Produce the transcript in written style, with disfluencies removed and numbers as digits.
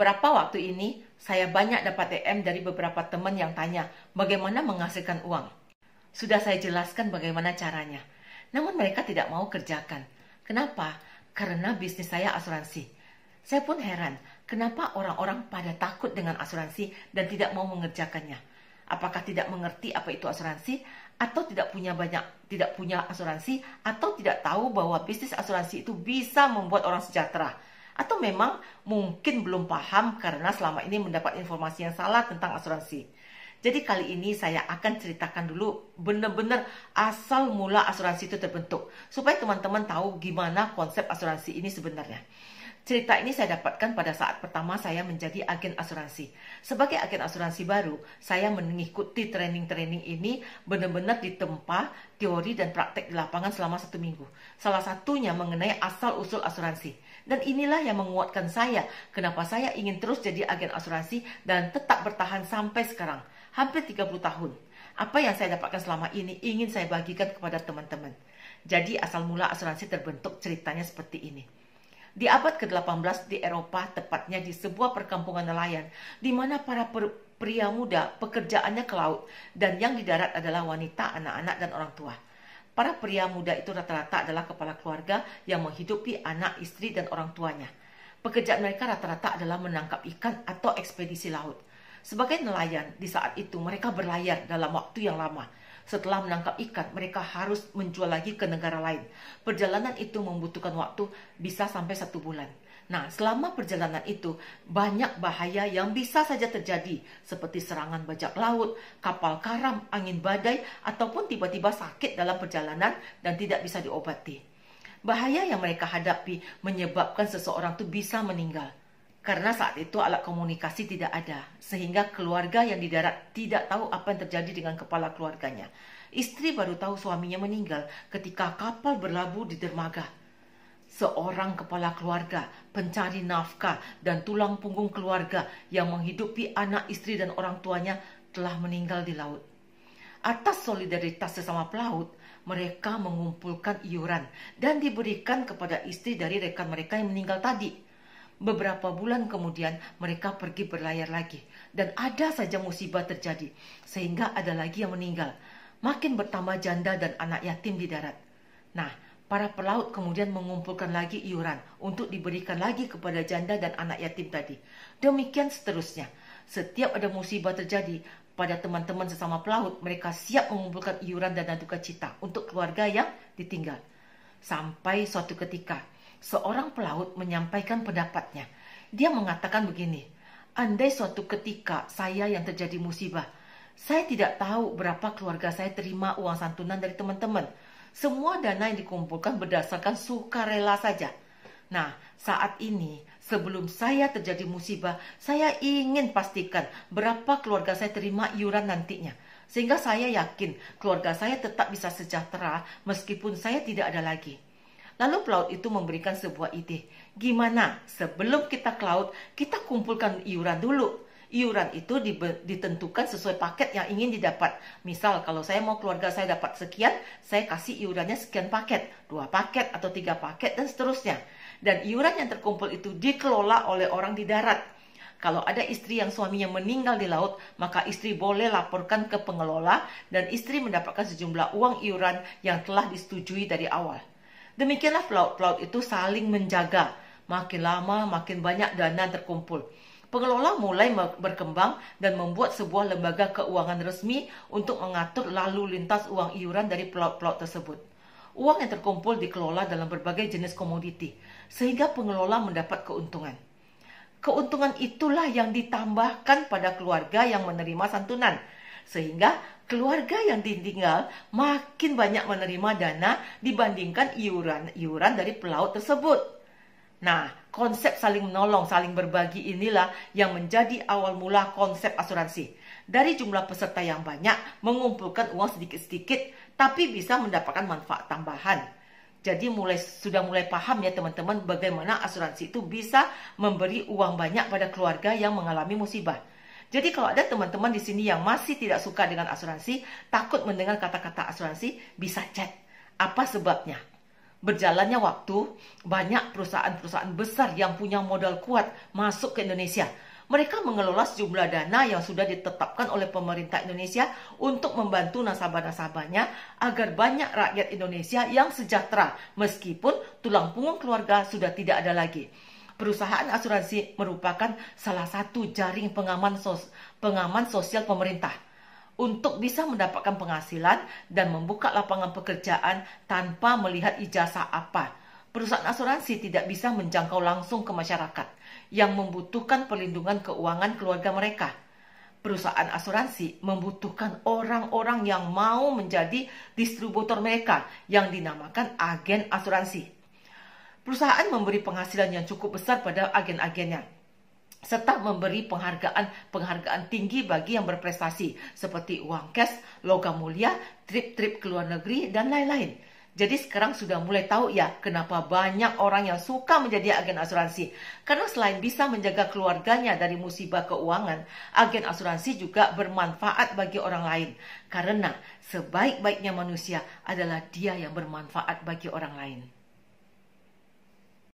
Beberapa waktu ini, saya banyak dapat DM dari beberapa teman yang tanya bagaimana menghasilkan uang. Sudah saya jelaskan bagaimana caranya. Namun mereka tidak mau kerjakan. Kenapa? Karena bisnis saya asuransi. Saya pun heran, kenapa orang-orang pada takut dengan asuransi dan tidak mau mengerjakannya. Apakah tidak mengerti apa itu asuransi, atau tidak punya asuransi, atau tidak tahu bahwa bisnis asuransi itu bisa membuat orang sejahtera. Atau memang mungkin belum paham karena selama ini mendapat informasi yang salah tentang asuransi. Jadi kali ini saya akan ceritakan dulu benar-benar asal mula asuransi itu terbentuk. Supaya teman-teman tahu gimana konsep asuransi ini sebenarnya. Cerita ini saya dapatkan pada saat pertama saya menjadi agen asuransi. Sebagai agen asuransi baru, saya mengikuti training-training ini benar-benar ditempa teori dan praktek di lapangan selama 1 minggu. Salah satunya mengenai asal-usul asuransi. Dan inilah yang menguatkan saya kenapa saya ingin terus jadi agen asuransi dan tetap bertahan sampai sekarang. Hampir 30 tahun. Apa yang saya dapatkan selama ini ingin saya bagikan kepada teman-teman. Jadi asal mula asuransi terbentuk ceritanya seperti ini. Di abad ke-18 di Eropa, tepatnya di sebuah perkampungan nelayan, di mana para pria muda pekerjaannya ke laut dan yang di darat adalah wanita, anak-anak, dan orang tua. Para pria muda itu rata-rata adalah kepala keluarga yang menghidupi anak, istri, dan orang tuanya. Pekerjaan mereka rata-rata adalah menangkap ikan atau ekspedisi laut. Sebagai nelayan, di saat itu mereka berlayar dalam waktu yang lama. Setelah menangkap ikan, mereka harus menjual lagi ke negara lain. Perjalanan itu membutuhkan waktu bisa sampai 1 bulan. Nah, selama perjalanan itu, banyak bahaya yang bisa saja terjadi, seperti serangan bajak laut, kapal karam, angin badai, ataupun tiba-tiba sakit dalam perjalanan dan tidak bisa diobati. Bahaya yang mereka hadapi menyebabkan seseorang itu bisa meninggal. Karena saat itu alat komunikasi tidak ada, sehingga keluarga yang di darat tidak tahu apa yang terjadi dengan kepala keluarganya. Istri baru tahu suaminya meninggal ketika kapal berlabuh di dermaga. Seorang kepala keluarga, pencari nafkah, dan tulang punggung keluarga yang menghidupi anak, istri, dan orang tuanya telah meninggal di laut. Atas solidaritas sesama pelaut, mereka mengumpulkan iuran dan diberikan kepada istri dari rekan mereka yang meninggal tadi. Beberapa bulan kemudian mereka pergi berlayar lagi dan ada saja musibah terjadi sehingga ada lagi yang meninggal. Makin bertambah janda dan anak yatim di darat. Nah, para pelaut kemudian mengumpulkan lagi iuran untuk diberikan lagi kepada janda dan anak yatim tadi. Demikian seterusnya. Setiap ada musibah terjadi pada teman-teman sesama pelaut, mereka siap mengumpulkan iuran dan duka cita untuk keluarga yang ditinggal. Sampai suatu ketika seorang pelaut menyampaikan pendapatnya. Dia mengatakan begini, andai suatu ketika saya yang terjadi musibah, saya tidak tahu berapa keluarga saya terima uang santunan dari teman-teman. Semua dana yang dikumpulkan berdasarkan sukarela saja. Nah, saat ini, sebelum saya terjadi musibah, saya ingin pastikan berapa keluarga saya terima iuran nantinya. Sehingga saya yakin keluarga saya tetap bisa sejahtera meskipun saya tidak ada lagi. Lalu pelaut itu memberikan sebuah ide. Gimana sebelum kita ke laut, kita kumpulkan iuran dulu. Iuran itu ditentukan sesuai paket yang ingin didapat. Misal kalau saya mau keluarga saya dapat sekian, saya kasih iurannya sekian paket. 2 paket atau 3 paket dan seterusnya. Dan iuran yang terkumpul itu dikelola oleh orang di darat. Kalau ada istri yang suaminya meninggal di laut, maka istri boleh laporkan ke pengelola dan istri mendapatkan sejumlah uang iuran yang telah disetujui dari awal. Demikianlah pelaut-pelaut itu saling menjaga. Makin lama, makin banyak dana terkumpul. Pengelola mulai berkembang dan membuat sebuah lembaga keuangan resmi untuk mengatur lalu lintas uang iuran dari pelaut-pelaut tersebut. Uang yang terkumpul dikelola dalam berbagai jenis komoditi, sehingga pengelola mendapat keuntungan. Keuntungan itulah yang ditambahkan pada keluarga yang menerima santunan. Sehingga keluarga yang ditinggal makin banyak menerima dana dibandingkan iuran dari pelaut tersebut. Nah, konsep saling menolong, saling berbagi inilah yang menjadi awal mula konsep asuransi. Dari jumlah peserta yang banyak, mengumpulkan uang sedikit-sedikit, tapi bisa mendapatkan manfaat tambahan. Jadi sudah mulai paham ya teman-teman bagaimana asuransi itu bisa memberi uang banyak pada keluarga yang mengalami musibah. Jadi kalau ada teman-teman di sini yang masih tidak suka dengan asuransi, takut mendengar kata-kata asuransi, bisa cek apa sebabnya. Berjalannya waktu, banyak perusahaan-perusahaan besar yang punya modal kuat masuk ke Indonesia. Mereka mengelola sejumlah dana yang sudah ditetapkan oleh pemerintah Indonesia untuk membantu nasabah-nasabahnya agar banyak rakyat Indonesia yang sejahtera meskipun tulang punggung keluarga sudah tidak ada lagi. Perusahaan asuransi merupakan salah satu jaring pengaman sosial pemerintah untuk bisa mendapatkan penghasilan dan membuka lapangan pekerjaan tanpa melihat ijazah apa. Perusahaan asuransi tidak bisa menjangkau langsung ke masyarakat yang membutuhkan perlindungan keuangan keluarga mereka. Perusahaan asuransi membutuhkan orang-orang yang mau menjadi distributor mereka yang dinamakan agen asuransi. Perusahaan memberi penghasilan yang cukup besar pada agen-agennya, serta memberi penghargaan tinggi bagi yang berprestasi seperti uang cash, logam mulia, trip-trip ke luar negeri, dan lain-lain. Jadi sekarang sudah mulai tahu ya kenapa banyak orang yang suka menjadi agen asuransi. Karena selain bisa menjaga keluarganya dari musibah keuangan, agen asuransi juga bermanfaat bagi orang lain. Karena sebaik-baiknya manusia adalah dia yang bermanfaat bagi orang lain.